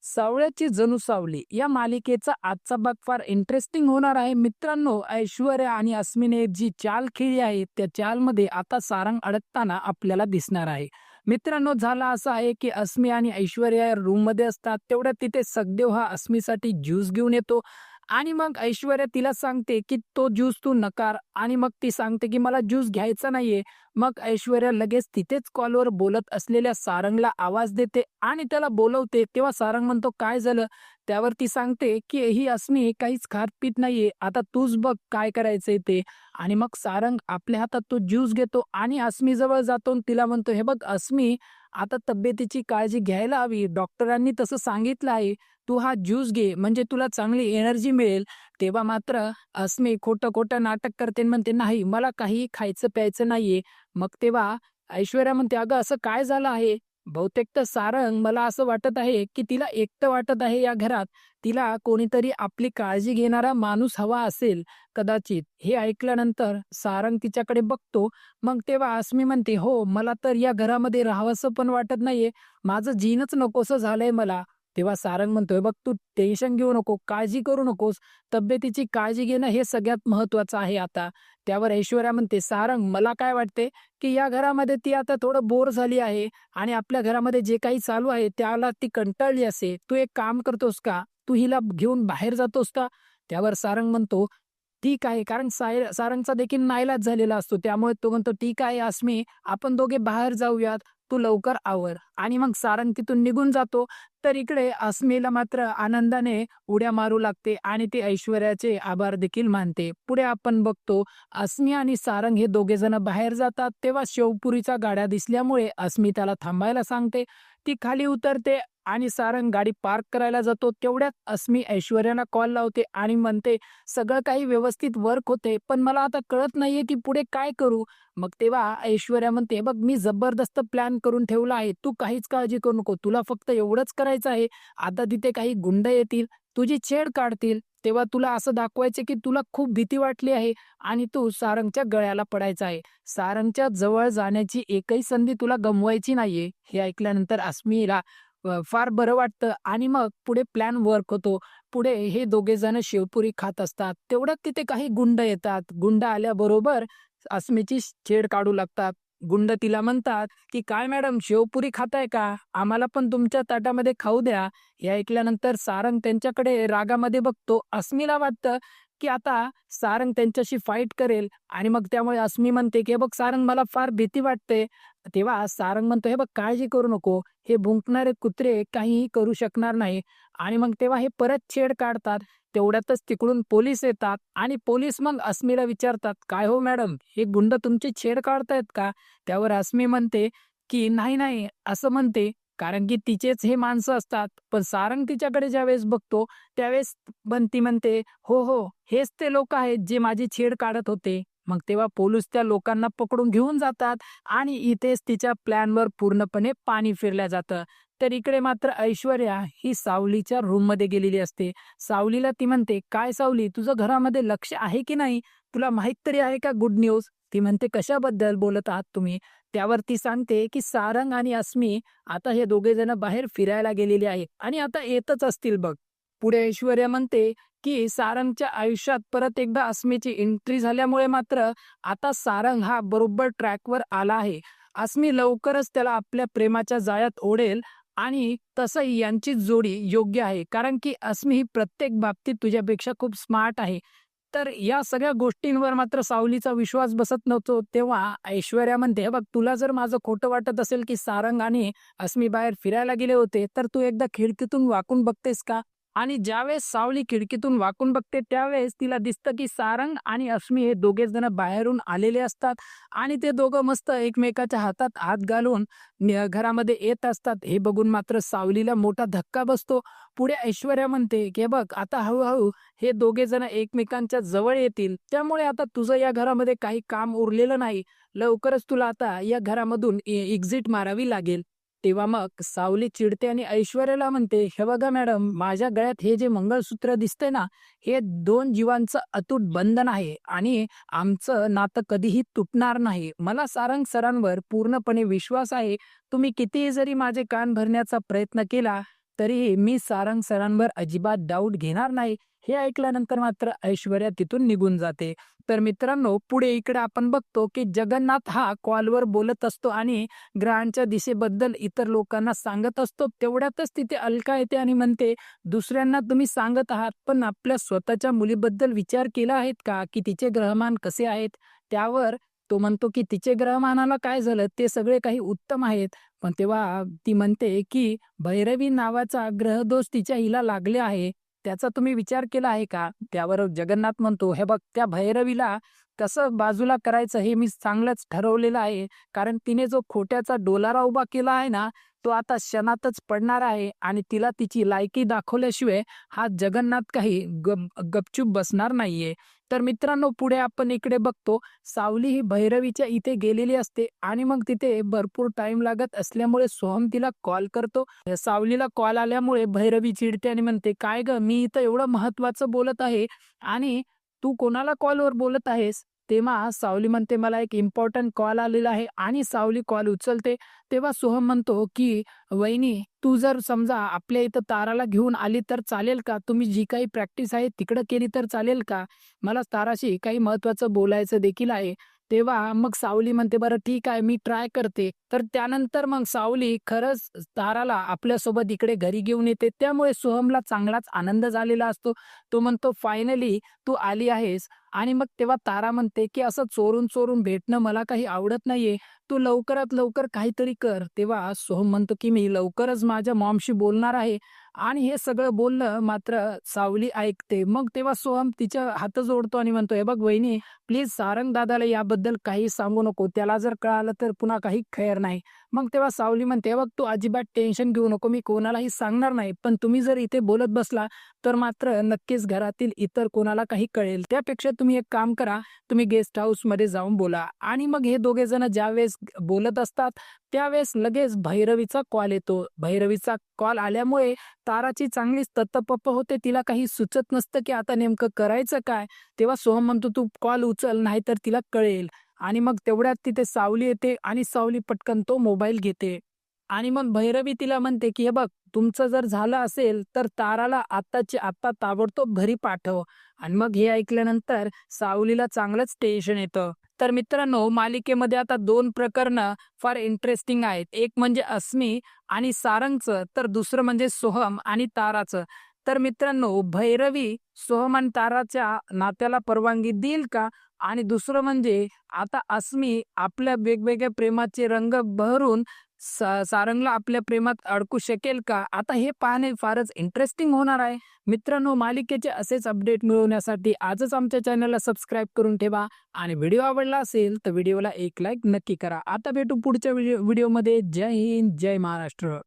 सावळ्याची जणू सावली या मालिकेचा आजचा भाग फार इंटरेस्टिंग होणार आहे मित्रांनो. ऐश्वर्या आणि अस्मीने जी चाल खेळली आहे त्या चालमध्ये आता सारंग अडकताना आपल्याला दिसणार आहे. मित्रांनो, झाला असं आहे की अस्मी आणि ऐश्वर्या रूम मध्ये असतात तेवढ्यात तिथे सखदेव हा अस्मीसाठी ज्यूस घेऊन येतो. आणि मग ऐश्वर्या तिला सांगते की तो ज्यूस तू नकार, आणि मग ती सांगते की मला ज्यूस घ्यायचा नाहीये. मग ऐश्वर्या लगेच तिथेच कॉलवर बोलत असलेल्या सारंगला आवाज देते आणि त्याला बोलवते. तेव्हा सारंग म्हणतो, काय झालं? त्यावर ती सांगते की ही अस्मी काहीच खात पीत नाहीये, आता तूच बघ काय करायचंय ते. आणि मग सारंग आपल्या हातात तो ज्यूस घेतो आणि अस्मी जवळ जातो आणि तिला म्हणतो, हे बघ अस्मी, आता तब्येतीची काळजी घ्यायला हवी, डॉक्टरांनी तसं सांगितलं आहे. तू हा ज्यूस घे म्हणजे तुला चांगली एनर्जी मिळेल. तेव्हा मात्र अस्मी खोटं खोटं नाटक करते आणि म्हणते, नाही मला काही खायचं प्यायचं नाहीये. मग तेव्हा ऐश्वर्या म्हणते, अगं असं काय झालं आहे? बहुतेक तर सारंग, मला असं वाटत आहे की तिला एकटं वाटत आहे या घरात. तिला कोणीतरी आपली काळजी घेणारा माणूस हवा असेल कदाचित. हे ऐकल्यानंतर सारंग तिच्याकडे बघतो. मग तेव्हा अस्मी म्हणते, हो मला तर या घरामध्ये राहावंसं पण वाटत नाहीये, माझं जीणच नकोसं झालंय मला. तेव्हा सारंग म्हणतोय, बघ तू टेन्शन घेऊ नको, काळजी करू नकोस, तब्येतीची काळजी घेणं हे सगळ्यात महत्वाचं आहे आता. त्यावर ऐश्वर्या म्हणते, सारंग मला काय वाटते की या घरामध्ये ती आता थोडं बोर झाली आहे आणि आपल्या घरामध्ये जे काही चालू आहे त्याला ती कंटाळली असे. तू एक काम करतोस का? तू हिला घेऊन बाहेर जातोस का? त्यावर सारंग म्हणतो, ठीक आहे. कारण सारंगचा देखील नाईलाज झालेला असतो. त्यामुळे तो म्हणतो, ठीक आहे अस्मी, आपण दोघे बाहेर जाऊयात. तू लवकर आवर. आणि मग सारंग तिथून निघून जातो. तर इकडे अस्मीला मात्र आनंदाने उड्या मारू लागते आणि ती ऐश्वर्याचे आभार देखील मानते. पुढे आपण बघतो, अस्मी आणि सारंग हे दोघे जण बाहेर जातात. तेव्हा शिवपुरीच्या गाड्या दिसल्यामुळे अस्मी त्याला थांबायला सांगते. ती खाली उतरते आणि सारंग गाडी पार्क करायला जातो. तेवढ्यात अस्मी ऐश्वर्याला कॉल लावते आणि म्हणते, सगळं काही व्यवस्थित वर्क होते, पण मला आता कळत नाहीये की पुढे काय करू. मग तेव्हा ऐश्वर्या म्हणते, बघ मी जबरदस्त प्लॅन करून ठेवला आहे, तू काहीच काळजी करू नको, तुला फक्त एवढंच करायचं आहे. आता तिथे काही गुंड येतील, तुझी छेड काढतील, तेव्हा तुला असं दाखवायचे की तुला खूप भीती वाटली आहे आणि तू सारंगच्या गळ्याला पडायचा आहे. सारंगच्या जवळ जाण्याची एकही संधी तुला गमवायची नाहीये. हे ऐकल्यानंतर अस्मीला फार बरं वाटतं आणि मग पुढे प्लॅन वर्क होतो. पुढे हे दोघे जण शेवपुरी खात असतात. तेवढ्यात तिथे काही गुंड येतात. गुंड आल्याबरोबर अस्मीची छेड काढू लागतात. गुंड तिला म्हणतात, की "काय मॅडम, शेवपुरी खाताय का? आम्हाला पण तुमच्या ताटामध्ये खाऊ द्या." हे ऐकल्यानंतर सारंग त्यांच्याकडे रागामध्ये बघतो. अस्मीला वाटतं, की आता सारंग त्यांच्याशी फाईट करेल आणि मग त्यामुळे अस्मी म्हणते, की "हे बघ सारंग, मला फार भीती वाटते." तेव्हा सारंग म्हणतो, "हे बघ काळजी करू नको. हे भुंकणारे कुत्रे काहीही करू शकणार नाही." आणि मग तेव्हा हे परत छेड काढतात. तेवढ्यातच तिकडून पोलीस येतात आणि पोलीस मग अस्मीला विचारतात, "काय हो मॅडम, हे गुंड तुमची छेड काढतायत का?" त्यावर अस्मी म्हणते, की "नाही, नाही." असं म्हणते, कारण की तिचेच हे माणसं असतात. पण सारंग तिच्याकडे ज्यावेळेस बघतो, त्यावेळेस पण ती म्हणते, "हो, हो, हेच ते लोक आहेत जे माझी छेड काढत होते." मग तेव्हा पोलीस त्या लोकांना पकडून घेऊन जातात आणि इथेच तिच्या प्लॅनवर पूर्णपणे पाणी फिरलं जातं. तर इकडे मात्र ऐश्वर्या ही सावलीच्या रूममध्ये गेलेली असते. सावलीला ती म्हणते, "काय सावली, तुझं घरामध्ये लक्ष आहे की नाही? तुला माहीत तरी आहे का गुड न्यूज?" ती म्हणते, "कशाबद्दल बोलत आहात तुम्ही?" त्यावर ती सांगते, की सारंग आणि अस्मी आता हे दोघे जण बाहेर फिरायला गेलेले आहेत आणि आता येतच असतील बघ. पुढे ऐश्वर्या म्हणते, की सारंगच्या आयुष्यात परत एकदा अस्मीची एंट्री झाल्यामुळे मात्र आता सारंग हा बरोबर ट्रॅकवर आला आहे. अस्मी लवकरच त्याला आपल्या प्रेमाच्या जाळ्यात ओढेल आणि तसंही यांची जोडी योग्य आहे. कारण की अस्मी ही प्रत्येक बाबतीत तुझ्यापेक्षा खूप स्मार्ट आहे. तर या सगळ्या गोष्टींवर मात्र सावलीचा विश्वास बसत नव्हतो. तेव्हा ऐश्वर्या म्हणते, "हे बघ, तुला जर माझं खोटं वाटत असेल की सारंग आणि अस्मी बाहेर फिरायला गेले होते, तर तू एकदा खिडकीतून वाकून बघतेस का?" आणि ज्यावेळेस सावली खिडकीतून वाकून बघते, त्यावेळेस तिला दिसतं की सारंग आणि अस्मी हे दोघे जण बाहेरून आलेले असतात आणि ते दोघं मस्त एकमेकाच्या हातात हात घालून घरामध्ये येत असतात. हे बघून मात्र सावलीला मोठा धक्का बसतो. पुढे ऐश्वर्या म्हणते, की "हे बघ, आता हळू हे दोघे जण एकमेकांच्या जवळ येतील. त्यामुळे आता तुझं या घरामध्ये काही काम उरलेलं नाही. लवकरच तुला आता या घरामधून एक्झिट मारावी लागेल." तेव्हा मग सावली चिडते आणि ऐश्वर्याला म्हणते, "हे बघा मॅडम, माझ्या गळ्यात हे जे मंगळसूत्र दिसतंय ना, हे 2 जीवांचं अतूट बंधन आहे आणि आमचं नातं कधीही तुटणार नाही. मला सारंग सरांवर पूर्णपणे विश्वास आहे. तुम्ही कितीही जरी माझे कान भरण्याचा प्रयत्न केला, तरीही मी सारंग सरांवर अजिबात डाऊट घेणार नाही. हे ऐकल्यानंतर मात्र ऐश्वर्या तिथून निघून जाते. तर मित्रांनो, पुढे इकडे आपण बघतो की जगन्नाथ हा कॉलवर बोलत असतो आणि ग्रहांच्या दिशेबद्दल इतर लोकांना सांगत असतो. तेवढ्यातच तिथे अलका येते आणि म्हणते, दुसऱ्यांना तुम्ही सांगत आहात, पण आपल्या स्वतःच्या मुलीबद्दल विचार केला आहेत का, की तिचे ग्रहमान कसे आहेत? त्यावर तो म्हणतो, की तिचे ग्रहमानाला काय झालं, ते सगळे काही उत्तम आहेत. पण तेव्हा ती म्हणते, की भैरवी नावाचा ग्रहदोष तिच्या हिला लागले आहे. त्याचा तुम्ही विचार केला आहे का? त्यावर जगन्नाथ म्हणतो, "हे बघ, त्या भैरवीला कसं बाजूला करायचं हे मी चांगलंच ठरवलेलं आहे. कारण तिने जो खोट्याचा डोलारा उभा केला आहे ना, तो आता क्षणातच पडणार आहे आणि तिला तिची लायकी दाखवल्याशिवाय हा जगन्नाथ काही गपचूप बसणार नाहीये." तर मित्रांनो, पुढे आपण इकडे बघतो, सावली ही भैरवीच्या इथे गेलेली असते आणि मग तिथे भरपूर टाईम लागत असल्यामुळे सोहम तिला कॉल करतो. सावलीला कॉल आल्यामुळे भैरवी चिडते आणि म्हणते, "काय गं, मी इथं एवढं महत्त्वाचं बोलत आहे आणि तू कोणाला कॉलवर बोलत आहेस?" तेव्हा सावली म्हणते, "मला एक इम्पोर्टंट कॉल आलेला आहे." आणि सावली कॉल उचलते. तेव्हा सोहम म्हणतो, की "वहिनी, तू जर समजा आपल्या इथं ताराला घेऊन आली तर चालेल का? तुम्ही जी काही प्रॅक्टिस आहे तिकडं केली तर चालेल का? मला ताराशी काही महत्त्वाचं बोलायचं देखील आहे." तेव्हा मग सावली म्हणते, "बरं ठीक आहे, मी ट्राय करते." तर त्यानंतर मग सावली खरंच ताराला आपल्यासोबत इकडे घरी घेऊन येते. त्यामुळे सोहमला चांगलाच आनंद झालेला असतो. तो म्हणतो, "फायनली तू आली आहेस." आणि मग तेव्हा तारा म्हणते, की "असं चोरून-चोरून भेटणं मला काही आवडत नाहीये. तू लवकरात लवकर काहीतरी कर." तेव्हा सोहम म्हणतो, की "मी लवकरच माझ्या मॉमशी बोलणार आहे." आणि हे सगळं बोलणं मात्र सावली ऐकते. मग तेव्हा सोहम तिच्या हात जोडतो आणि म्हणतो, "हे बघ वहिनी, प्लीज सारंग दादाला याबद्दल काही सांगू नको. त्याला जर कळालं तर पुन्हा काही खैर नाही." मग तेव्हा सावली म्हणते, "हे बघ, तू अजिबात टेन्शन घेऊ नको. मी कोणालाही सांगणार नाही. पण तुम्ही जर इथे बोलत बसला तर मात्र नक्कीच घरातील इतर कोणाला काही कळेल. त्यापेक्षा तुम्ही एक काम करा, तुम्ही गेस्ट हाऊसमध्ये जाऊन बोला." आणि मग हे दोघे जण ज्यावेळेस बोलत असतात, त्यावेळेस लगेच भैरवीचा कॉल येतो. भैरवीचा कॉल आल्यामुळे ताराची चांगलीच तत्पप्प होते. तिला काही सुचत नसतं, की आता नेमकं करायचं काय? तेव्हा सोहम म्हणतो, "तू कॉल उचल, नाहीतर तिला कळेल." आणि मग तेवढ्यात तिथे सावली येते आणि सावली पटकन तो मोबाईल घेते. आणि मग भैरवी तिला म्हणते, की "हे बघ, तुमचं जर झालं असेल, तर ताराला आत्ताच्या आत्ता ताबडतोब घरी पाठव." आणि मग हे ऐकल्यानंतर सावलीला चांगलंच टेन्शन येतं. तर मित्रांनो, मालिकेमध्ये आता 2 प्रकरणं फार इंटरेस्टिंग आहेत. एक म्हणजे अस्मी आणि सारंगचं, तर दुसरं म्हणजे सोहम आणि ताराचं. तर मित्रांनो, भैरवी सोहम आणि ताराच्या नात्याला परवानगी देईल का? आणि दुसरं म्हणजे आता अस्मी आपल्या वेगवेगळ्या प्रेमाचे रंग बहरून सारंगला आपल्या प्रेमात अडकू शकेल का? आता हे पाहणे फारच इंटरेस्टिंग होणार आहे. मित्रांनो, मालिकेचे असेच अपडेट मिळवण्यासाठी आजच आमच्या चॅनलला सबस्क्राईब करून ठेवा आणि व्हिडिओ आवडला असेल तर व्हिडिओला एक लाईक नक्की करा. आता भेटू पुढच्या व्हिडिओमध्ये. जय हिंद, जय महाराष्ट्र.